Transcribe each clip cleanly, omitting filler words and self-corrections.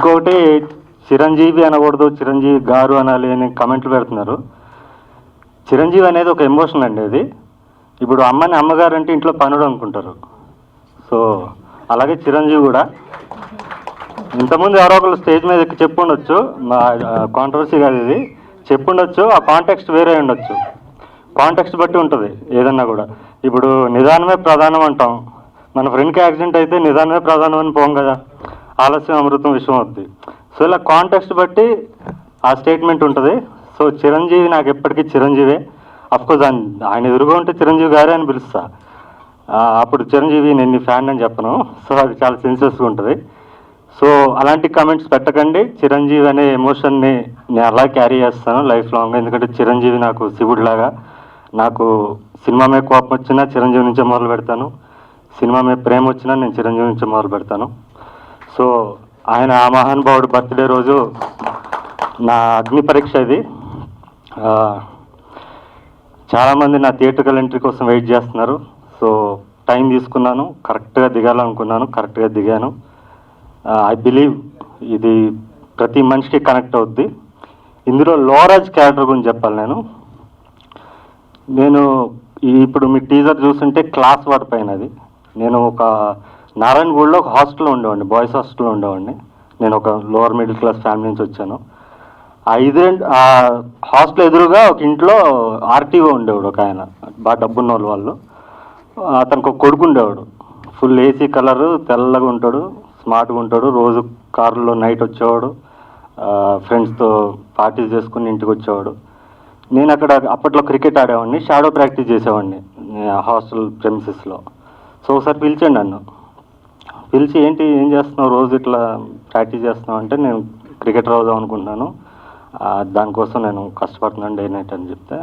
ఇంకొకటి చిరంజీవి అనకూడదు, చిరంజీవి గారు అనాలి అని కమెంట్లు పెడుతున్నారు. చిరంజీవి అనేది ఒక ఎమోషన్ అండి. అది ఇప్పుడు అమ్మని అమ్మగారు అంటే ఇంట్లో పనుడు అనుకుంటారు. సో అలాగే చిరంజీవి కూడా ఇంతకుముందు ఎవరో ఒకళ్ళు స్టేజ్ మీద ఎక్కి చెప్పుండొచ్చు, మా కాంట్రవర్సీ కాదు ఇది, చెప్పుండొచ్చు. ఆ కాంటెక్స్ట్ వేరే ఉండొచ్చు, కాంటెక్స్ట్ బట్టి ఉంటుంది ఏదన్నా కూడా. ఇప్పుడు నిదానమే ప్రధానం అంటాం, మన ఫ్రెండ్కి యాక్సిడెంట్ అయితే నిదానమే ప్రధానం అని పోం కదా, ఆలస్యం అమృతం విషయం అవుద్ది. సో ఇలా కాంటెక్స్ట్ బట్టి ఆ స్టేట్మెంట్ ఉంటుంది. సో చిరంజీవి నాకు ఎప్పటికీ చిరంజీవే. అఫ్కోర్స్ ఆయన ఎదురుగా ఉంటే చిరంజీవి గారే అని పిలుస్తా, అప్పుడు చిరంజీవి నేను నీ ఫ్యాన్ అని చెప్పను. సో అది చాలా సెన్సిటివ్గా ఉంటుంది. సో అలాంటి కామెంట్స్ పెట్టకండి. చిరంజీవి అనే ఎమోషన్ని నేను అలా క్యారీ చేస్తాను లైఫ్ లాంగ్. ఎందుకంటే చిరంజీవి నాకు శివుడిలాగా. నాకు సినిమా మీద కోపం వచ్చినా చిరంజీవి నుంచే మొదలు పెడతాను, సినిమా మీద ప్రేమ వచ్చినా నేను చిరంజీవి నుంచే మొదలు పెడతాను. సో ఆయన ఆ మహానుభావుడు బర్త్డే రోజు నా అగ్ని పరీక్ష ఇది. చాలామంది నా థియేటర్కల్ ఎంట్రీ కోసం వెయిట్ చేస్తున్నారు. సో టైం తీసుకున్నాను, కరెక్ట్గా దిగాలనుకున్నాను, కరెక్ట్గా దిగాను. ఐ బిలీవ్ ఇది ప్రతి మనిషికి కనెక్ట్ అవుద్ది. ఇందులో లోరాజ్ క్యారెక్టర్ గురించి చెప్పాలి. నేను ఇప్పుడు మీ టీజర్ చూస్తుంటే క్లాస్ వార్ పైన అది. నేను ఒక నారాయణగూడలో ఒక హాస్టల్లో ఉండేవాడిని, బాయ్స్ హాస్టల్లో ఉండేవాడిని. నేను ఒక లోవర్ మిడిల్ క్లాస్ ఫ్యామిలీ నుంచి వచ్చాను. ఆ హాస్టల్ ఎదురుగా ఒక ఇంట్లో ఆర్టీఓ ఉండేవాడు, ఒక ఆయన బాగా డబ్బున్న వాళ్ళు. అతనికి ఒక కొడుకు ఉండేవాడు, ఫుల్ ఏసీ కలరు, తెల్లగా ఉంటాడు, స్మార్ట్గా ఉంటాడు. రోజు కారులో నైట్ వచ్చేవాడు, ఫ్రెండ్స్తో పార్టీస్ చేసుకుని ఇంటికి వచ్చేవాడు. నేను అక్కడ అప్పట్లో క్రికెట్ ఆడేవాడిని, షాడో ప్రాక్టీస్ చేసేవాడిని హాస్టల్ ప్రెమిసెస్లో. సో ఒకసారి పిలిచండి నన్ను, పిలిచి ఏం చేస్తున్నావు, రోజు ఇట్లా ప్రాక్టీస్ చేస్తున్నావు అంటే, నేను క్రికెటర్ అవుదాం అనుకుంటున్నాను, దానికోసం నేను కష్టపడుతున్నాను డే నైట్ అని చెప్తే,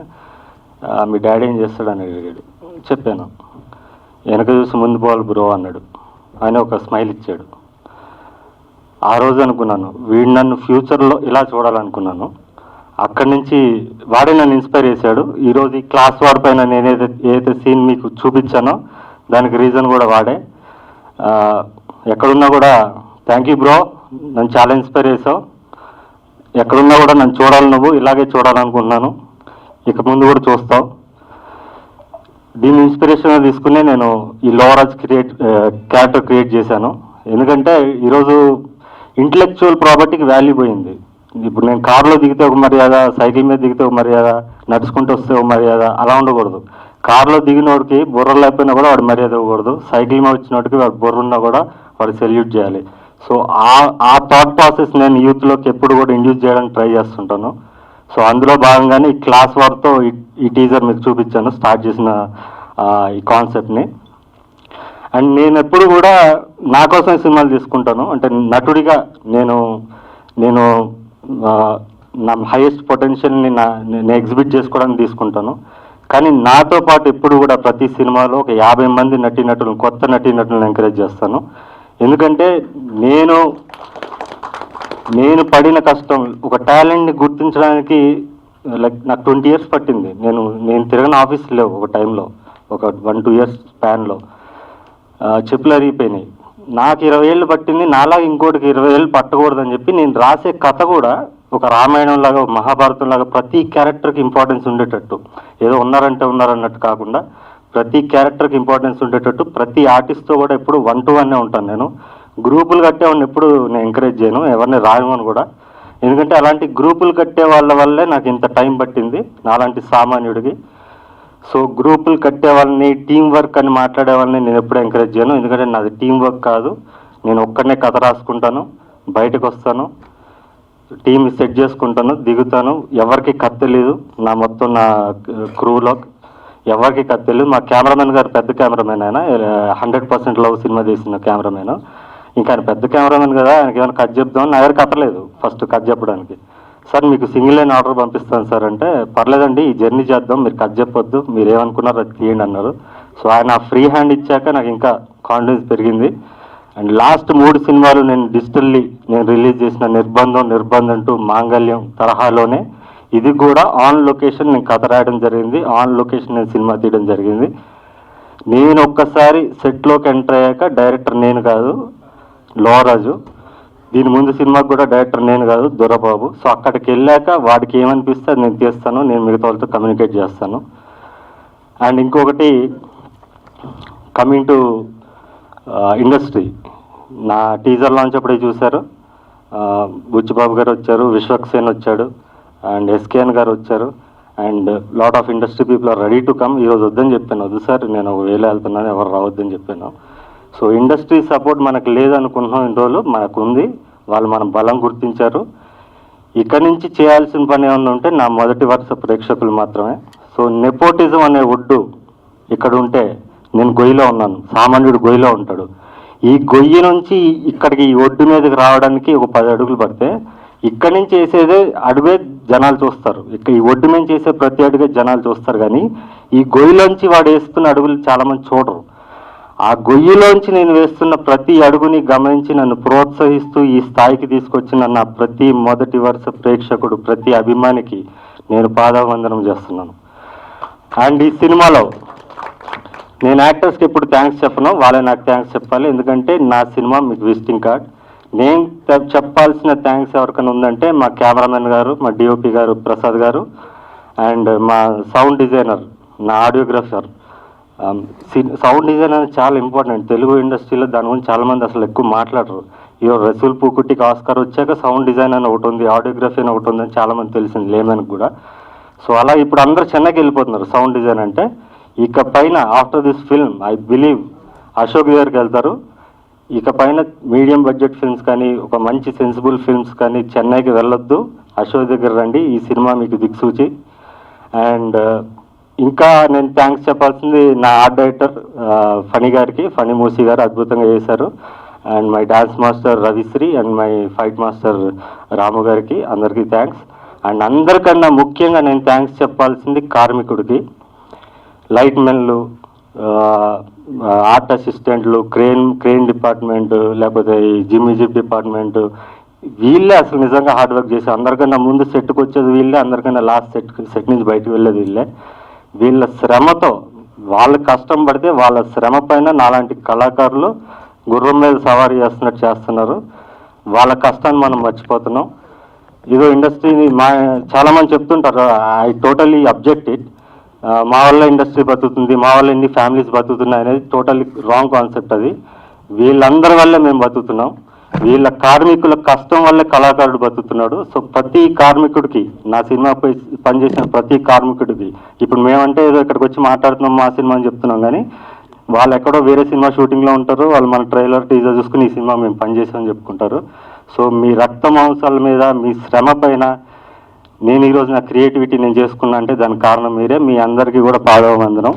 మీ డాడీ ఏం చేస్తాడని అడిగాడు. చెప్పాను. వెనక చూసి ముందు పోవాలి బ్రో అన్నాడు. ఆయన ఒక స్మైల్ ఇచ్చాడు. ఆ రోజు అనుకున్నాను, వీడు నన్ను ఫ్యూచర్లో ఇలా చూడాలనుకున్నాను. అక్కడి నుంచి వాడే నన్ను ఇన్స్పైర్ చేశాడు. ఈరోజు ఈ క్లాస్ వార్ పైన నేను ఏదైతే సీన్ మీకు చూపించానో దానికి రీజన్ కూడా వాడే. ఎక్కడున్నా కూడా థ్యాంక్ యూ బ్రో, నన్ను చాలా ఇన్స్పైర్ చేసావు. ఎక్కడున్నా కూడా నన్ను చూడాలి, నువ్వు ఇలాగే చూడాలనుకుంటున్నాను, ఇక ముందు కూడా చూస్తావు. దీన్ని ఇన్స్పిరేషన్గా తీసుకునే నేను ఈ లోవరాజ్ క్యారెక్టర్ క్రియేట్ చేశాను. ఎందుకంటే ఈరోజు ఇంటలెక్చువల్ ప్రాపర్టీకి వాల్యూ పోయింది. ఇప్పుడు నేను కారులో దిగితే ఒక మర్యాద, సైకిల్ మీద దిగితే ఒక మర్యాద, నడుచుకుంటూ వస్తే ఒక మర్యాద, అలా ఉండకూడదు. కారులో దిగినోడికి బుర్ర లేకపోయినా కూడా వాడు మర్యాద ఇవ్వకూడదు, సైకిల్ మీద వచ్చినోడికి వాడు బుర్ర ఉన్నా కూడా వాడు సెల్యూట్ చేయాలి. సో ఆ థాట్ ప్రాసెస్ నేను యూత్లోకి ఎప్పుడు కూడా ఇండ్యూస్ చేయడానికి ట్రై చేస్తుంటాను. సో అందులో భాగంగానే ఈ క్లాస్ వార్తో ఈ టీజర్ మీకు చూపించాను, స్టార్ట్ చేసిన ఈ కాన్సెప్ట్ని. అండ్ నేను ఎప్పుడు కూడా నా కోసం సినిమాలు తీసుకుంటాను. అంటే నటుడిగా నేను నా హైయెస్ట్ పొటెన్షియల్ని నేను ఎగ్జిబిట్ చేసుకోవడానికి తీసుకుంటాను. కానీ నాతో పాటు ఎప్పుడు కూడా ప్రతి సినిమాలో ఒక 50 మంది నటీనటులను, కొత్త నటీనటులను ఎంకరేజ్ చేస్తాను. ఎందుకంటే నేను పడిన కష్టం, ఒక టాలెంట్ని గుర్తించడానికి లైక్ నాకు 20 years పట్టింది. నేను తిరగని ఆఫీస్ లేవు ఒక టైంలో, ఒక 1-2 years స్పాన్లో. చెప్పులు అరిగిపోయినాయి. నాకు 20 ఏళ్ళు పట్టింది, నాలాగా ఇంకోటికి 20 ఏళ్ళు పట్టకూడదని చెప్పి నేను రాసే కథ కూడా ఒక రామాయణం లాగా, మహాభారతం లాగా ప్రతి క్యారెక్టర్కి ఇంపార్టెన్స్ ఉండేటట్టు, ఏదో ఉన్నారన్నట్టు కాకుండా ప్రతి క్యారెక్టర్కి ఇంపార్టెన్స్ ఉండేటట్టు ప్రతి ఆర్టిస్ట్తో కూడా ఎప్పుడు 1-to-1 ఉంటాను. నేను గ్రూపులు కట్టేవాడిని ఎప్పుడు నేను ఎంకరేజ్ చేయను, ఎవరిని రాయమని కూడా. ఎందుకంటే అలాంటి గ్రూపులు కట్టే వాళ్ళ వల్లే నాకు ఇంత టైం పట్టింది, నాలాంటి సామాన్యుడికి. సో గ్రూపులు కట్టే వాళ్ళని, టీం వర్క్ అని మాట్లాడే వాళ్ళని నేను ఎప్పుడు ఎంకరేజ్ చేయను. ఎందుకంటే నాది టీం వర్క్ కాదు, నేను ఒక్కడనే కథ రాసుకుంటాను, బయటకు వస్తాను, టీం సెట్ చేసుకుంటాను, దిగుతాను. ఎవరికి కథ తెలియదు, మొత్తం నా క్రూలో ఎవరికి కథ తెలియదు. మా కెమెరామెన్ గారు పెద్ద కెమెరామెన్, ఆయన 100% లవ్ సినిమా తీసిన కెమెరామెన్. ఇంకా ఆయన పెద్ద కెమెరామెన్ కదా, ఆయనకి ఏమైనా కథ చెప్దామని నా దగ్గర కథలేదు ఫస్ట్ కథ చెప్పడానికి. సార్ మీకు సింగిల్ లైన్ ఆర్డర్ పంపిస్తాను సార్ అంటే, పర్లేదండి ఈ జర్నీ చేద్దాం, మీరు కథ చెప్పొద్దు, మీరు ఏమనుకున్నారు అది తీయండి అన్నారు. సో ఆయన ఫ్రీ హ్యాండ్ ఇచ్చాక నాకు ఇంకా కాన్ఫిడెన్స్ పెరిగింది. అండ్ లాస్ట్ 3 సినిమాలు నేను డిజిటల్లీ రిలీజ్ చేసిన నిర్బంధం 2, మాంగళ్యం తరహాలోనే ఇది కూడా ఆన్ లొకేషన్ నేను కథ రాయడం జరిగింది, ఆన్ లొకేషన్ నేను సినిమా తీయడం జరిగింది. నేను ఒక్కసారి సెట్లోకి ఎంటర్ అయ్యాక డైరెక్టర్ నేను కాదు, లోవరాజు దీని ముందు సినిమాకి కూడా డైరెక్టర్ నేను కాదు, దొరబాబు. సో అక్కడికి వెళ్ళాక వాడికి ఏమనిపిస్తే అది నేను తీస్తాను, నేను మిగతా వాళ్ళతో కమ్యూనికేట్ చేస్తాను. అండ్ ఇంకొకటి, కమింగ్ టు ఇండస్ట్రీ, నా టీజర్ లాంచ్ అప్పుడే చూశారు. బుచ్చిబాబు గారు వచ్చారు, విశ్వక్సేన్ వచ్చాడు, అండ్ ఎస్కేఎన్ గారు వచ్చారు, and lot of industry people are ready to come. ఈరోజు వద్దని చెప్పాను, వద్దు సార్ నేను ఒక వేళ వెళ్తున్నాను, ఎవరు రావద్దని చెప్పాను. సో ఇండస్ట్రీ సపోర్ట్ మనకు లేదనుకుంటున్నాం, ఇన్ని రోజులు మనకు ఉంది, వాళ్ళు మన బలం గుర్తించారు. ఇక్కడి నుంచి చేయాల్సిన పని ఏమన్నా ఉంటే నా మొదటి వరుస ప్రేక్షకులు మాత్రమే. సో నెపోటిజం అనే ఒడ్డు ఇక్కడ ఉంటే, నేను గొయ్యిలో ఉన్నాను, సామాన్యుడు గొయ్యిలో ఉంటాడు. ఈ గొయ్యి నుంచి ఇక్కడికి ఈ ఒడ్డు మీదకి రావడానికి ఒక 10 అడుగులు పడితే, ఇక్కడి నుంచి వేసేదే అడుగే జనాలు చూస్తారు. ఇక్కడ ఈ ఒడ్డు నుంచి చేసే ప్రతి అడుగే జనాలు చూస్తారు, కానీ ఈ గొయ్యిలోంచి వాడు వేస్తున్న అడుగులు చాలామంది చూడరు. ఆ గొయ్యిలోంచి నేను వేస్తున్న ప్రతి అడుగుని గమనించి నన్ను ప్రోత్సహిస్తూ ఈ స్థాయికి తీసుకొచ్చిన నా ప్రతి మొదటి వరుస ప్రేక్షకుడు, ప్రతి అభిమానికి నేను పాదావందనం చేస్తున్నాను. అండ్ ఈ సినిమాలో నేను యాక్టర్స్కి ఎప్పుడు థ్యాంక్స్ చెప్పను, వాళ్ళే నాకు థ్యాంక్స్ చెప్పాలి. ఎందుకంటే నా సినిమా మీకు విజిటింగ్ కార్డ్. నేను చెప్పాల్సిన థ్యాంక్స్ ఎవరికైనా ఉందంటే మా కెమెరామెన్ గారు, మా డిఓపి గారు ప్రసాద్ గారు, అండ్ మా సౌండ్ డిజైనర్, నా ఆడియోగ్రాఫర్. సౌండ్ డిజైన్ అనేది చాలా ఇంపార్టెంట్ తెలుగు ఇండస్ట్రీలో. దాని గురించి చాలామంది అసలు ఎక్కువ మాట్లాడరు. ఇవో రసూల్ పూకుట్టికి ఆస్కార్ వచ్చాక సౌండ్ డిజైన్ అని ఒకటి ఉంది, ఆడియోగ్రఫీ అని ఒకటి ఉంది అని చాలామంది తెలిసింది, లేమన్కి కూడా. సో అలా ఇప్పుడు అందరూ చెన్నైకి వెళ్ళిపోతున్నారు సౌండ్ డిజైన్ అంటే. ఇక పైన after this film I believe Ashok దగ్గరికి వెళ్తారు. ఇక పైన మీడియం బడ్జెట్ ఫిల్మ్స్ కానీ, ఒక మంచి సెన్సిబుల్ ఫిల్మ్స్ కానీ చెన్నైకి వెళ్ళొద్దు, అశోక్ దగ్గర రండి, ఈ సినిమా మీకు దిక్సూచి. అండ్ ఇంకా నేను థ్యాంక్స్ చెప్పాల్సింది నా ఆర్ట్ డైరెక్టర్ ఫణి గారికి, ఫణి మూసీ గారు అద్భుతంగా చేశారు. And my dance master Ravisri and my fight master Ramu గారికి, అందరికీ థ్యాంక్స్. అండ్ అందరికన్నా ముఖ్యంగా నేను థ్యాంక్స్ చెప్పాల్సింది కార్మికుడికి, లైట్ మెన్లు, ఆర్ట్ అసిస్టెంట్లు, క్రేన్ డిపార్ట్మెంట్, లేకపోతే ఈ జిమ్ డిపార్ట్మెంట్, వీళ్ళే అసలు నిజంగా హార్డ్ వర్క్ చేశారు. అందరికన్నా ముందు సెట్కి వచ్చేది వీళ్ళే, అందరికన్నా లాస్ట్ సెట్ నుంచి బయటకు వెళ్ళేది వీళ్ళే. వీళ్ళ శ్రమతో, వాళ్ళ కష్టం పడితే వాళ్ళ శ్రమ పైన నాలాంటి కళాకారులు గుర్రం మీద సవారీ చేస్తున్నట్టు చేస్తున్నారు. వాళ్ళ కష్టాన్ని మనం మర్చిపోతున్నాం. ఇదో ఇండస్ట్రీని చాలామంది చెప్తుంటారు, ఐ టోటలీ అబ్జెక్ట్ ఇట్. మా వల్ల ఇండస్ట్రీ బతుకుతుంది, మా వల్ల ఇన్ని ఫ్యామిలీస్ బతుకుతున్నాయి అనేది టోటల్లీ రాంగ్ కాన్సెప్ట్. అది వీళ్ళందరి వల్లే మేము బతుకుతున్నాం, వీళ్ళ కార్మికుల కష్టం వల్లే కళాకారుడు బతుకుతున్నాడు. సో ప్రతి కార్మికుడికి, నా సినిమాపై పనిచేసిన ప్రతి కార్మికుడికి, ఇప్పుడు మేమంటే ఏదో ఇక్కడికి వచ్చి మాట్లాడుతున్నాం మా సినిమా అని చెప్తున్నాం, కానీ వాళ్ళు ఎక్కడో వేరే సినిమా షూటింగ్లో ఉంటారు, వాళ్ళు మన ట్రైలర్ టీజర్ చూసుకుని ఈ సినిమా మేము పనిచేసామని చెప్పుకుంటారు. సో మీ రక్త మాంసాల మీద, మీ శ్రమ పైన నేను ఈరోజు నా క్రియేటివిటీ నేను చేసుకున్నా అంటే దానికి కారణం మీరే. మీ అందరికీ కూడా పాదవందనం.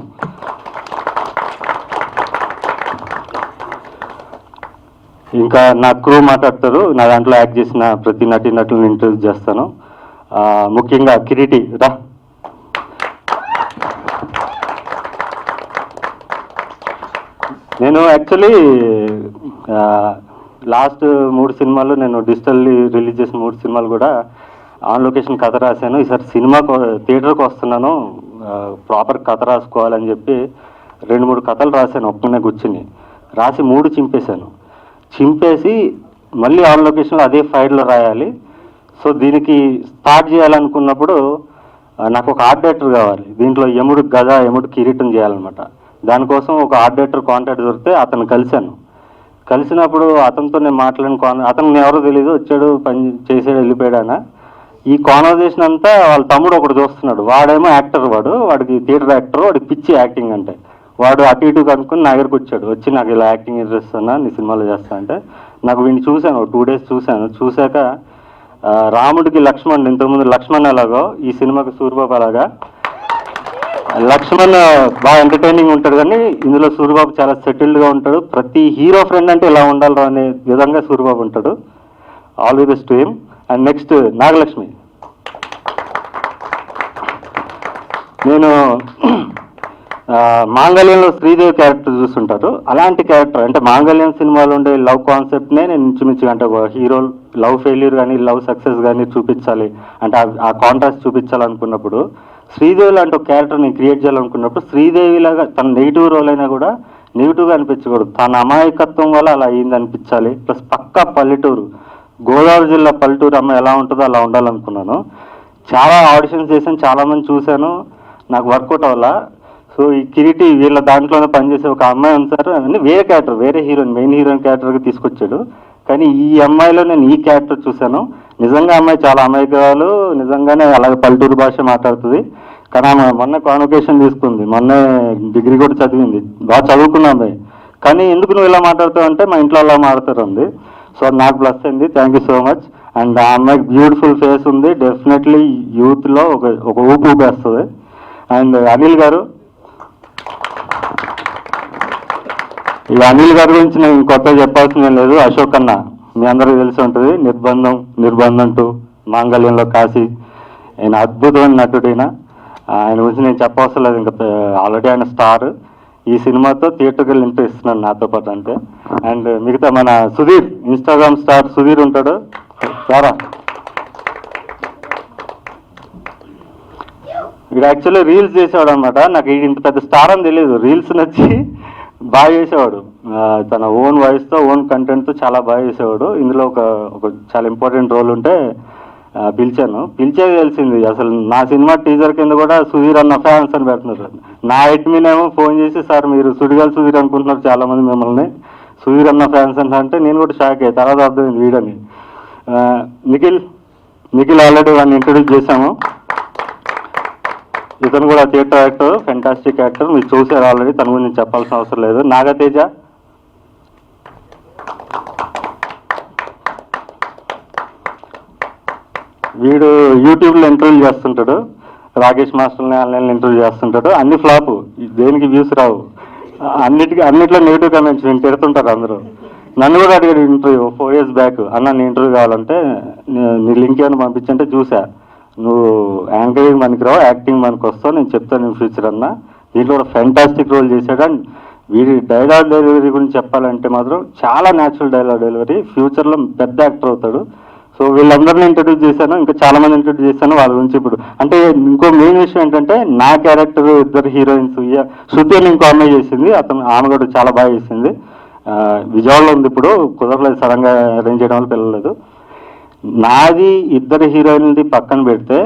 ఇంకా నా క్రూ మాట్లాడతారు, నా దాంట్లో యాక్ట్ చేసిన ప్రతి నటులను ఇంట్రడ్యూస్ చేస్తాను. ముఖ్యంగా కిరీటి రా. నేను యాక్చువల్లీ లాస్ట్ 3 సినిమాలు నేను డిజిటల్లీ రిలీజ్ చేసిన 3 సినిమాలు కూడా ఆన్ లొకేషన్ కథ రాశాను. ఈసారి సినిమాకు థియేటర్కి వస్తున్నాను, ప్రాపర్ కథ రాసుకోవాలని చెప్పి 2-3 కథలు రాశాను ఒక్కనే కూర్చుని. రాసి 3 చింపేసి మళ్ళీ ఆన్ లొకేషన్లో అదే ఫైల్లో రాయాలి. సో దీనికి స్టార్ట్ చేయాలనుకున్నప్పుడు నాకు ఒక ఆర్ట్ డైరెక్టర్ కావాలి. దీంట్లో యముడు గద, యముడు కిరీటం చేయాలన్నమాట. దానికోసం ఒక ఆర్ట్ డైరెక్టర్ కాంటాక్ట్ దొరికితే అతను కలిసినప్పుడు అతనితో నేను మాట్లాడిన అతను ఎవరో తెలియదు, వచ్చాడు, పని చేసాడు, వెళ్ళిపోయాడు. ఈ కాన్వర్జేషన్ అంతా వాళ్ళ తమ్ముడు ఒకటి చూస్తున్నాడు. వాడేమో యాక్టర్, వాడికి థియేటర్ యాక్టర్, వాడికి పిచ్చి యాక్టింగ్ అంటే. వాడు అటు ఇటు కనుక్కొని నా దగ్గరకు వచ్చాడు, వచ్చి నాకు ఇలా యాక్టింగ్ ఇంట్రెస్ట్ ఉన్నా, నీ సినిమాలో చేస్తా అంటే. నాకు వీడిని చూశాను, 2 డేస్ చూశాక రాముడికి లక్ష్మణ్, ఇంతకుముందు లక్ష్మణ్ ఎలాగో ఈ సినిమాకి సూర్యబాబు అలాగా. లక్ష్మణ్ బాగా ఎంటర్టైనింగ్ ఉంటాడు, కానీ ఇందులో సూర్యబాబు చాలా సెటిల్డ్గా ఉంటాడు. ప్రతి హీరో ఫ్రెండ్ అంటే ఇలా ఉండాలి అనే విధంగా సూర్యబాబు ఉంటాడు. All the best to him. And next Nagalakshmi. నేను మాంగళ్యంలో శ్రీదేవి క్యారెక్టర్ చూస్తుంటారు, అలాంటి క్యారెక్టర్ అంటే మాంగళ్యం సినిమాలో ఉండే లవ్ కాన్సెప్ట్నే నేను ఇంచుమించుగా, అంటే హీరో లవ్ ఫెయిల్యూర్ కానీ లవ్ సక్సెస్ కానీ చూపించాలి అంటే ఆ కాంట్రాస్ట్ చూపించాలనుకున్నప్పుడు, శ్రీదేవి లాంటి ఒక క్యారెక్టర్ నేను క్రియేట్ చేయాలనుకున్నప్పుడు శ్రీదేవి లాగా తన నెగిటివ్ రోల్ అయినా కూడా నెగిటివ్గా అనిపించకూడదు, తన అమాయకత్వం వల్ల అలా అయింది అనిపించాలి. ప్లస్ పక్కా పల్లెటూరు, గోదావరి జిల్లా పల్లెటూరు అమ్మాయి ఎలా ఉంటుందో అలా ఉండాలనుకున్నాను. చాలా ఆడిషన్స్ చేశాను, చాలామంది చూశాను, నాకు వర్కౌట్ అవ్వాల. సో ఈ కిరీటి వీళ్ళ దాంట్లోనే పనిచేసే ఒక అమ్మాయి ఉంది సార్, అని వేరే క్యారెక్టర్, వేరే హీరోయిన్, మెయిన్ హీరోయిన్ క్యారెక్టర్గా తీసుకొచ్చాడు. కానీ ఈ అమ్మాయిలో నేను ఈ క్యారెక్టర్ చూశాను. నిజంగా అమ్మాయి చాలా అమాయకురాలు, నిజంగానే అలాగే పల్లెటూరు భాష మాట్లాడుతుంది. కానీ ఆమె మొన్న కాన్వకేషన్ తీసుకుంది, మొన్న డిగ్రీ కూడా చదివింది, బాగా చదువుకున్న అమ్మాయి. కానీ ఎందుకు నువ్వు ఇలా మాట్లాడుతావు అంటే మా ఇంట్లో అలా మాట్లాడుతుంది. సో నాకు ప్లస్ అయింది, thank you so much. And ఆ అమ్మాయికి బ్యూటిఫుల్ ఫేస్ ఉంది, డెఫినెట్లీ యూత్లో ఒక ఊపు ఊపేస్తుంది. అండ్ అనిల్ గారు, ఈ అనిల్ గారి గురించి నేను కొత్త చెప్పాల్సిందేం లేదు. అశోక్ అన్న మీ అందరికీ తెలిసి ఉంటుంది, నిర్బంధం 2, మాంగళ్యంలో కాశీ, ఆయన అద్భుతమైన నటుడైన. ఆయన గురించి నేను చెప్పవసరం లేదు, ఇంకా ఆల్రెడీ ఆయన స్టార్. ఈ సినిమాతో థియేటర్కి వెళ్ళి ఎంట్రీ ఇస్తున్నాను నాతో పాటు అంతే. అండ్ మిగతా మన సుధీర్, ఇన్స్టాగ్రామ్ స్టార్ సుధీర్ ఉంటాడు సారా. వీడు యాక్చువల్లీ రీల్స్ చేసేవాడు అనమాట. నాకు ఇంత పెద్ద స్టార్ అని తెలియదు, రీల్స్ నచ్చి బాగా చేసేవాడు. తన ఓన్ వాయిస్తో, ఓన్ కంటెంట్తో చాలా బాగా చేసేవాడు. ఇందులో ఒక చాలా ఇంపార్టెంట్ రోల్ ఉంటే పిలిచేది తెలిసింది. అసలు నా సినిమా టీజర్ కింద కూడా సుధీర్ అన్న ఫ్యాన్స్ అని పెడుతున్నారు. నా మీనేమో ఫోన్ చేసి, సార్ మీరు సుడిగాలి సుధీర్ అనుకుంటున్నారు చాలా మంది మిమ్మల్ని, సుధీర్ అన్న ఫ్యాన్స్ అంటే నేను కూడా షాక్ అయ్యి, తర్వాత అర్థమైంది వీడని. నిఖిల్ ఆల్రెడీ వాడిని ఇంట్రడ్యూస్ చేశాము. ఇతను కూడా థియేటర్ యాక్టర్, ఫెంటాస్టిక్ యాక్టర్, మీరు చూసారు ఆల్రెడీ, తన గురించి చెప్పాల్సిన అవసరం లేదు. నాగతేజ, వీడు యూట్యూబ్లో ఇంటర్వ్యూ చేస్తుంటాడు, రాకేష్ మాస్టర్ని ఆన్లైన్లో ఇంటర్వ్యూ చేస్తుంటాడు. అన్ని ఫ్లాపు, దేనికి వ్యూస్ రావు, అన్నిట్లో నెగిటివ్ కామెంట్స్ నేను పెడుతుంటారు అందరూ. నన్ను కూడా అడిగాడు ఇంటర్వ్యూ 4 years బ్యాక్, అన్న నీ ఇంటర్వ్యూ కావాలంటే నీ లింక్ ఏమైనా పంపించంటే చూసా, నువ్వు యాంకరింగ్ మనకి రావు, యాక్టింగ్ మనకు వస్తావు, నేను చెప్తాను నీ ఫ్యూచర్ అన్న. దీంట్లో కూడా ఫెంటాస్టిక్ రోల్ చేశాడు. అండ్ వీడి డైలాగ్ డెలివరీ గురించి చెప్పాలంటే మాత్రం చాలా న్యాచురల్ డైలాగ్ డెలివరీ, ఫ్యూచర్లో పెద్ద యాక్టర్ అవుతాడు. సో వీళ్ళందరినీ ఇంట్రడ్యూస్ చేశాను, ఇంకా చాలా మంది ఇంట్రడ్యూస్ చేశాను. వాళ్ళ గురించి ఇప్పుడు అంటే ఇంకో మెయిన్ విషయం ఏంటంటే, నా క్యారెక్టర్ 2 హీరోయిన్స్, శృతి అని ఇంకో అమ్మాయి చేసింది, ఆమె కూడా చాలా బాగా చేసింది. విజయవాడలో ఉంది, ఇప్పుడు కుదరలేదు, సడన్గా అరేంజ్ చేయడం వల్ల పిల్లలేదు. నాది 2 హీరోయిన్ది పక్కన పెడితే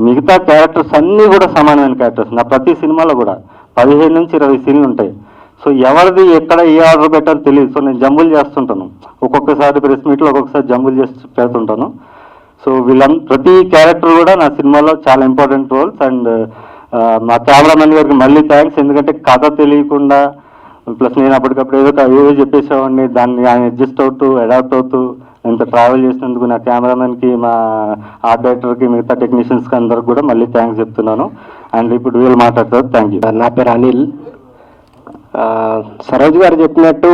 మిగతా క్యారెక్టర్స్ అన్నీ కూడా సమానమైన క్యారెక్టర్స్. నా ప్రతి సినిమాలో కూడా 15 నుంచి 20 సీన్లు ఉంటాయి. సో ఎవరిది ఎక్కడ ఏ ఆర్డర్ పెట్టాలో తెలియదు. సో నేను జంబుల్ చేస్తుంటాను, ఒక్కొక్కసారి ప్రెస్ మీట్లో ఒక్కొక్కసారి జంబుల్ చేసి పెడుతుంటాను. సో ప్రతి క్యారెక్టర్ కూడా నా సినిమాలో చాలా ఇంపార్టెంట్ రోల్స్. అండ్ మా కెమెరామెన్ గారికి మళ్ళీ థ్యాంక్స్, ఎందుకంటే కథ తెలియకుండా ప్లస్ నేను అప్పటికప్పుడు ఏదో చెప్పేసేవాడిని, దాన్ని ఆయన అడ్జస్ట్ అవుతూ అడాప్ట్ అవుతూ ఇంత ట్రావెల్ చేసినందుకు నా కెమెరామెన్కి, మా ఆర్ట్ డైరెక్టర్కి, మిగతా టెక్నీషియన్స్కి అందరికి కూడా మళ్ళీ థ్యాంక్స్ చెప్తున్నాను. అండ్ ఇప్పుడు వీళ్ళు మాట్లాడతారు. Thank you. నా పేరు అనిల్. సరోజ్ గారు చెప్పినట్టు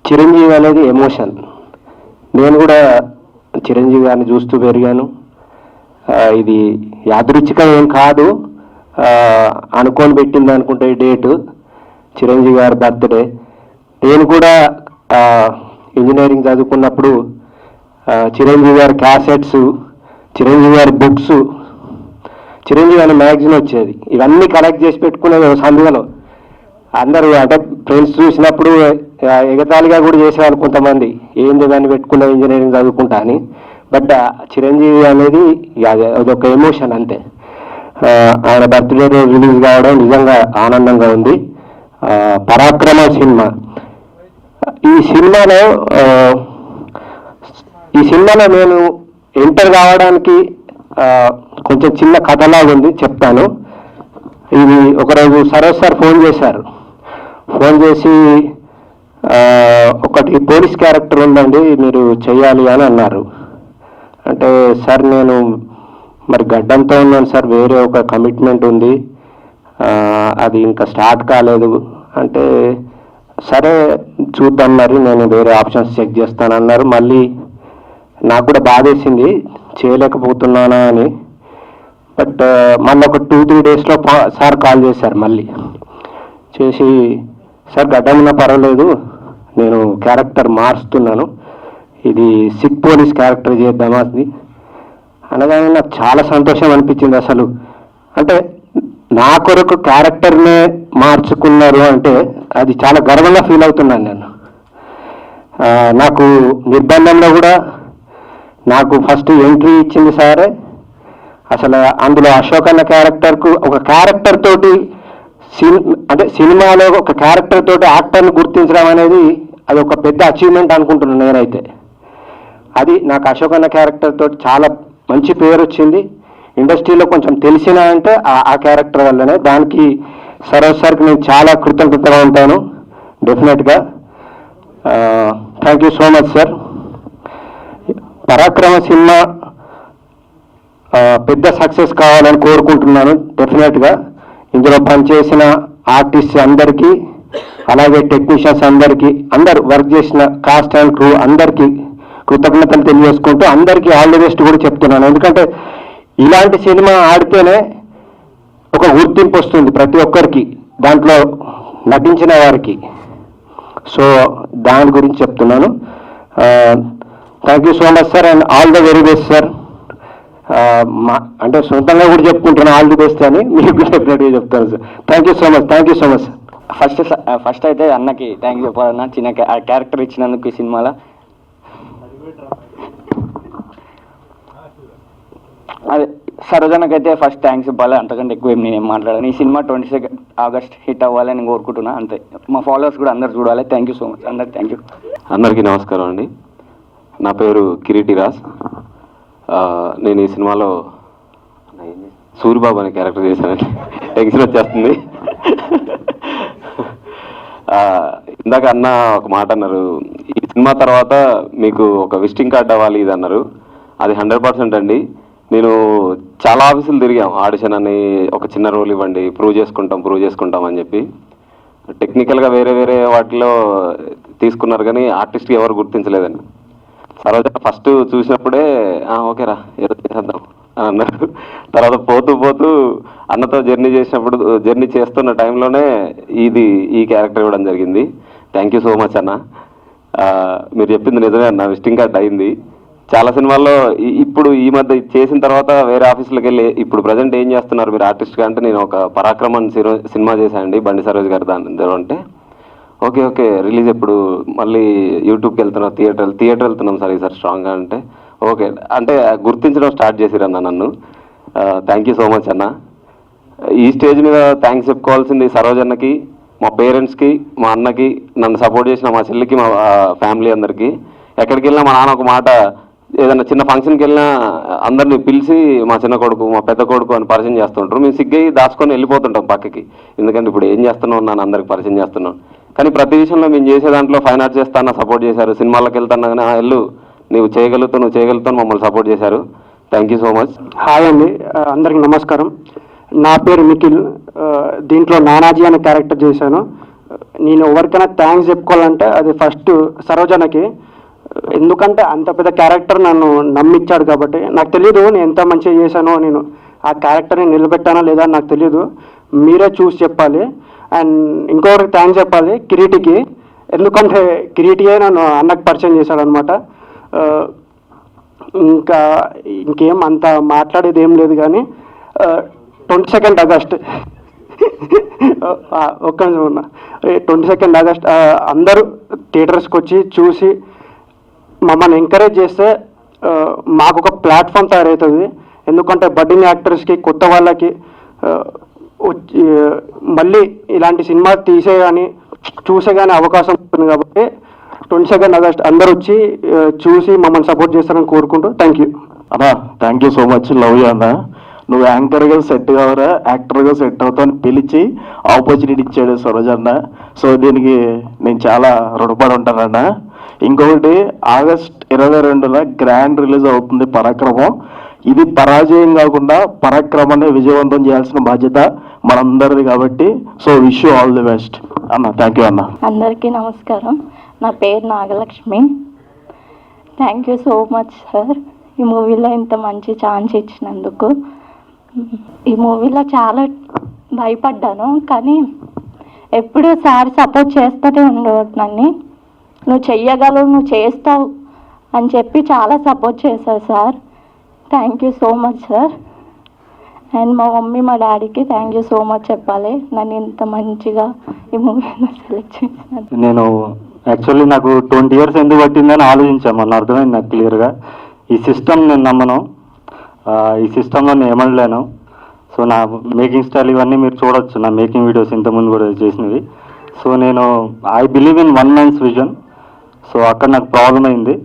చిరంజీవి అనేది ఎమోషన్. నేను కూడా చిరంజీవి గారిని చూస్తూ పెరిగాను. ఇది యాదృచ్ఛికం ఏం కాదు, అనుకొని పెట్టింది అనుకుంటే ఈ డేటు చిరంజీవి గారి బర్త్డే. నేను కూడా ఇంజనీరింగ్ చదువుకున్నప్పుడు చిరంజీవి గారి క్యాసెట్స్, చిరంజీవి గారి బుక్స్, చిరంజీవి గారి మ్యాగజైన్ వచ్చేది, ఇవన్నీ కలెక్ట్ చేసి పెట్టుకునేది సందులో. అందరూ అంటే ఫ్రెండ్స్ చూసినప్పుడు ఎగతాళిగా కూడా చేసేవాళ్ళు కొంతమంది, ఏంది దాన్ని పెట్టుకున్న ఇంజనీరింగ్ చదువుకుంటా అని. బట్ చిరంజీవి అనేది అదొక ఎమోషన్ అంతే. ఆయన బర్త్డే రిలీజ్ కావడం నిజంగా ఆనందంగా ఉంది. పరాక్రమ సినిమా, ఈ సినిమాలో నేను ఎంటర్ కావడానికి కొంచెం చిన్న కథలాగా ఉంది, చెప్తాను. ఇది ఒకరోజు సరోజ్ సార్ ఫోన్ చేశారు. ఫోన్ చేసి ఒకటి పోలీస్ క్యారెక్టర్ ఉందండి మీరు చెయ్యాలి అని అన్నారు. అంటే సార్ నేను మరి గడ్డంతో ఉన్నాను సార్, వేరే ఒక కమిట్మెంట్ ఉంది, అది ఇంకా స్టార్ట్ కాలేదు అంటే, సరే చూద్దాం మరి నేను వేరే ఆప్షన్స్ చెక్ చేస్తానన్నారు. మళ్ళీ నాకు కూడా బాధేసింది చేయలేకపోతున్నానా అని. బట్ మళ్ళీ ఒక 2-3 డేస్లో సార్ కాల్ చేశారు మళ్ళీ చేసి, సార్ గడ్డమున్నా పర్వాలేదు, నేను క్యారెక్టర్ మారుస్తున్నాను, ఇది సిక్ పోలీస్ క్యారెక్టర్ చేద్దామా అది అనగానే నాకు చాలా సంతోషం అనిపించింది. అసలు అంటే నా కొరకు క్యారెక్టర్నే మార్చుకున్నారు అంటే అది చాలా గర్వంగా ఫీల్ అవుతున్నాను నేను. నాకు నిర్బంధంలో కూడా నాకు ఫస్ట్ ఎంట్రీ ఇచ్చింది సారే. అసలు అందులో అశోక్ అన్న క్యారెక్టర్కు ఒక క్యారెక్టర్ తోటి అంటే సినిమాలో ఒక క్యారెక్టర్ తోటి యాక్టర్ని గుర్తించడం అనేది అది ఒక పెద్ద అచీవ్మెంట్ అనుకుంటున్నాను నేనైతే. అది నాకు అశోక్ అన్న క్యారెక్టర్ తోటి చాలా మంచి పేరు వచ్చింది. ఇండస్ట్రీలో కొంచెం తెలిసిన అంటే ఆ క్యారెక్టర్ వల్లనే. దానికి సరోజ్ సార్కి నేను చాలా కృతజ్ఞతగా ఉంటాను డెఫినెట్గా. Thank you so much sir. Parakrama సినిమా పెద్ద సక్సెస్ కావాలని కోరుకుంటున్నాను డెఫినెట్గా. ఇందులో పనిచేసిన ఆర్టిస్ట్ అందరికీ, అలాగే టెక్నీషియన్స్ అందరికీ, అందరు వర్క్ చేసిన కాస్ట్ అండ్ క్రూ అందరికీ కృతజ్ఞతలు తెలియజేసుకుంటూ అందరికీ ఆల్ ది బెస్ట్ కూడా చెప్తున్నాను. ఎందుకంటే ఇలాంటి సినిమా ఆడితేనే ఒక గుర్తింపు వస్తుంది ప్రతి ఒక్కరికి, దాంట్లో నటించిన వారికి. సో దాని గురించి చెప్తున్నాను. Thank you so much sir and all the very best sir. అంటే సొంతంగా కూడా చెప్పుకుంటున్నాను ఆల్ ది బెస్ట్ అని, మీకు డెఫినెట్గా చెప్తాను sir. Thank you so much, thank you so much sir. First అయితే అన్నకి థ్యాంక్ చెప్పాలన్నా, చిన్న క్యారెక్టర్ ఇచ్చినందుకు ఈ సినిమాలో. అదే సరోజనకైతే ఫస్ట్ థ్యాంక్స్ ఇవ్వాలి, అంతకంటే ఎక్కువ నేనేం మాట్లాడాను. ఈ సినిమా 22 ఆగస్ట్ హిట్ అవ్వాలని నేను కోరుకుంటున్నా, అంతే. మా ఫాలోవర్స్ కూడా అందరు చూడాలి. థ్యాంక్ యూ సో మచ్ అందరికి. Thank you. అందరికీ నమస్కారం అండి. నా పేరు కిరీటి రాజ్. నేను ఈ సినిమాలో సూరిబాబు అనే క్యారెక్టర్ చేశానండి. టెన్షన్ వచ్చేస్తుంది. ఇందాక అన్న ఒక మాట అన్నారు, ఈ సినిమా తర్వాత మీకు ఒక విజిటింగ్ కార్డ్ అవ్వాలి ఇది అన్నారు. అది 100% అండి. నేను చాలా ఆఫీసులు తిరిగాం, ఆడిషన్ అని, ఒక చిన్న రోల్ ఇవ్వండి, ప్రూవ్ చేసుకుంటాం అని చెప్పి. టెక్నికల్గా వేరే వేరే వాటిలో తీసుకున్నారు కానీ ఆర్టిస్ట్కి ఎవరు గుర్తించలేదండి. సరోజ ఫస్ట్ చూసినప్పుడే ఓకేరా ఏదో చేసేద్దాం అని అన్నారు. తర్వాత పోతూ అన్నతో జర్నీ చేస్తున్న టైంలోనే ఈ క్యారెక్టర్ ఇవ్వడం జరిగింది. థ్యాంక్ యూ సో మచ్ అన్న. మీరు చెప్పింది నిజమే అన్న, విజిటింగ్ కార్డ్ అయింది. చాలా సినిమాల్లో ఇప్పుడు ఈ మధ్య చేసిన తర్వాత వేరే ఆఫీసులకు వెళ్ళి ఇప్పుడు ప్రజెంట్ ఏం చేస్తున్నారు మీరు ఆర్టిస్ట్గా అంటే, నేను ఒక పరాక్రమం సినిమా చేశానండి బండి సరోజ్ గారు దాని అంటే, ఓకే రిలీజ్ ఎప్పుడు, మళ్ళీ యూట్యూబ్కి వెళ్తున్నాం, థియేటర్ వెళ్తున్నాం సార్ ఈసారి స్ట్రాంగ్గా అంటే, ఓకే అంటే గుర్తించడం స్టార్ట్ చేసిరన్న నన్ను. థ్యాంక్ యూ సో మచ్ అన్న. ఈ స్టేజ్ మీద థ్యాంక్స్ చెప్పుకోవాల్సింది సరోజ్ అన్నకి, మా పేరెంట్స్కి, మా అన్నకి, నన్ను సపోర్ట్ చేసిన మా చెల్లికి, మా ఫ్యామిలీ అందరికీ. ఎక్కడికి వెళ్ళినా మా నాన్న ఒక మాట, ఏదైనా చిన్న ఫంక్షన్కి వెళ్ళినా అందరినీ పిలిచి మా చిన్న కొడుకు, మా పెద్ద కొడుకు అని పరిచయం చేస్తుంటారు. మేము సిగ్గై దాచుకొని వెళ్ళిపోతుంటాం పక్కకి, ఎందుకంటే ఇప్పుడు ఏం చేస్తున్నావు నన్ను అందరికి పరిచయం చేస్తున్నాం. కానీ ప్రతి విషయంలో మేము చేసే దాంట్లో ఫైన్ ఆర్ట్ చేస్తాను సపోర్ట్ చేశారు. సినిమాలకు వెళ్తాను కానీ వెళ్ళు, నువ్వు చేయగలుగుతావు మమ్మల్ని సపోర్ట్ చేశారు. Thank you so much. Hi అండి, అందరికి నమస్కారం. నా పేరు నిఖిల్. దీంట్లో నానాజీ అనే క్యారెక్టర్ చేశాను. నేను ఎవరికైనా థ్యాంక్స్ చెప్పుకోవాలంటే అది ఫస్ట్ సరోజనకి. ఎందుకంటే అంత పెద్ద క్యారెక్టర్ నన్ను నమ్మిచ్చాడు కాబట్టి. నాకు తెలీదు నేను ఎంత మంచిగా చేశానో, నేను ఆ క్యారెక్టర్ని నిలబెట్టానో లేదా అని నాకు తెలీదు. మీరే చూసి చెప్పాలి. అండ్ ఇంకొకరికి థ్యాంక్స్ చెప్పాలి, కిరీటికి. ఎందుకంటే కిరీటియే నన్ను అన్నకు పరిచయం చేశాడు అనమాట. ఇంకేం అంత మాట్లాడేది ఏం లేదు కానీ 22 ఆగస్ట్ ఒక్క నిమిషం ఉన్నా. 22 ఆగస్ట్ అందరూ థియేటర్స్కి వచ్చి చూసి మమ్మల్ని ఎంకరేజ్ చేస్తే మాకు ఒక ప్లాట్ఫామ్ తయారవుతుంది. ఎందుకంటే బడ్డింగ్ యాక్టర్స్కి, కొత్త వాళ్ళకి మళ్ళీ ఇలాంటి సినిమా చూసే కానీ అవకాశం ఉంటుంది. కాబట్టి 22 ఆగస్ట్ అందరూ వచ్చి చూసి మమ్మల్ని సపోర్ట్ చేస్తారని కోరుకుంటూ థ్యాంక్ యూ అన్నా. Thank you so much. Love you అన్న. నువ్వు యాంకర్గా సెట్ కావరా, యాక్టర్గా సెట్ అవుతావు పిలిచి ఆపర్చునిటీ ఇచ్చాడు సరోజ్ అన్న. సో దీనికి నేను చాలా రుణపడి ఉంటానన్నా. ఇంకొకటి ఆగస్ట్ 22న గ్రాండ్ రిలీజ్ అవుతుంది పరాక్రమం. ఇది పరాజయం కాకుండా పరాక్రమాన్ని విజయవంతం చేయాల్సిన బాధ్యత మనందరిది కాబట్టి so wish you all the best అన్న. థ్యాంక్ యూ అన్న. అందరికీ నమస్కారం. నా పేరు Nagalakshmi. Thank you so much sir, ఈ మూవీలో ఇంత మంచి ఛాన్స్ ఇచ్చినందుకు. ఈ మూవీలో చాలా భయపడ్డాను కానీ ఎప్పుడూ సార్ సపోర్ట్ చేస్తూనే ఉండేవాడు నన్ను. నువ్వు చెయ్యగలవు, నువ్వు చేస్తావు అని చెప్పి చాలా సపోర్ట్ చేశారు sir. Thank you so much sir. And మా మమ్మీ మా డాడీకి థ్యాంక్ యూ సో మచ్ చెప్పాలి, నన్ను ఇంత మంచిగా ఈ మూవీలో సెలెక్ట్ చేశాను. నేను యాక్చువల్లీ నాకు 20 years ఎందుకు పట్టిందని ఆలోచించాను. మొన్న అర్థమైంది నాకు క్లియర్గా. ఈ సిస్టమ్ నేను నమ్మను, ఈ సిస్టంలో నేను ఏమనలేను. సో నా మేకింగ్ స్టైల్ ఇవన్నీ మీరు చూడొచ్చు, నా మేకింగ్ వీడియోస్ ఇంతకుముందు కూడా చేసినవి. సో నేను I believe in one man's vision. So అక్కడ నాకు ప్రాబ్లం అయింది.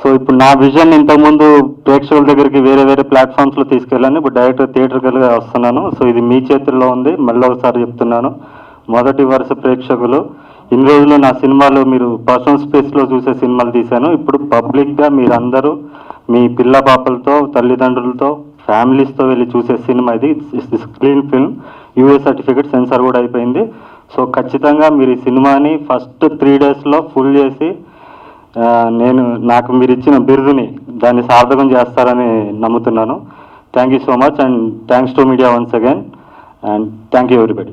సో ఇప్పుడు నా విజన్ ఇంతకుముందు ప్రేక్షకుల దగ్గరికి వేరే వేరే ప్లాట్ఫామ్స్లో తీసుకెళ్ళాను, ఇప్పుడు డైరెక్ట్ థియేటర్కి వస్తున్నాను. సో ఇది మీ చేతుల్లో ఉంది. మళ్ళీ ఒకసారి చెప్తున్నాను, మొదటి వరుస ప్రేక్షకులు. ఇన్ని రోజులు నా సినిమాలు మీరు పర్సనల్ స్పేస్లో చూసే సినిమాలు తీశాను. ఇప్పుడు పబ్లిక్గా మీరందరూ మీ పిల్ల పాపలతో, తల్లిదండ్రులతో, ఫ్యామిలీస్తో వెళ్ళి చూసే సినిమా ఇది. Clean film, UA certificate, censor కూడా అయిపోయింది. సో ఖచ్చితంగా మీరు ఈ సినిమాని ఫస్ట్ 3 డేస్లో ఫుల్ చేసి నాకు మీరు ఇచ్చిన బిరుదుని దాన్ని సార్థకం చేస్తారని నమ్ముతున్నాను. Thank you so much and thanks to media once again and thank you everybody.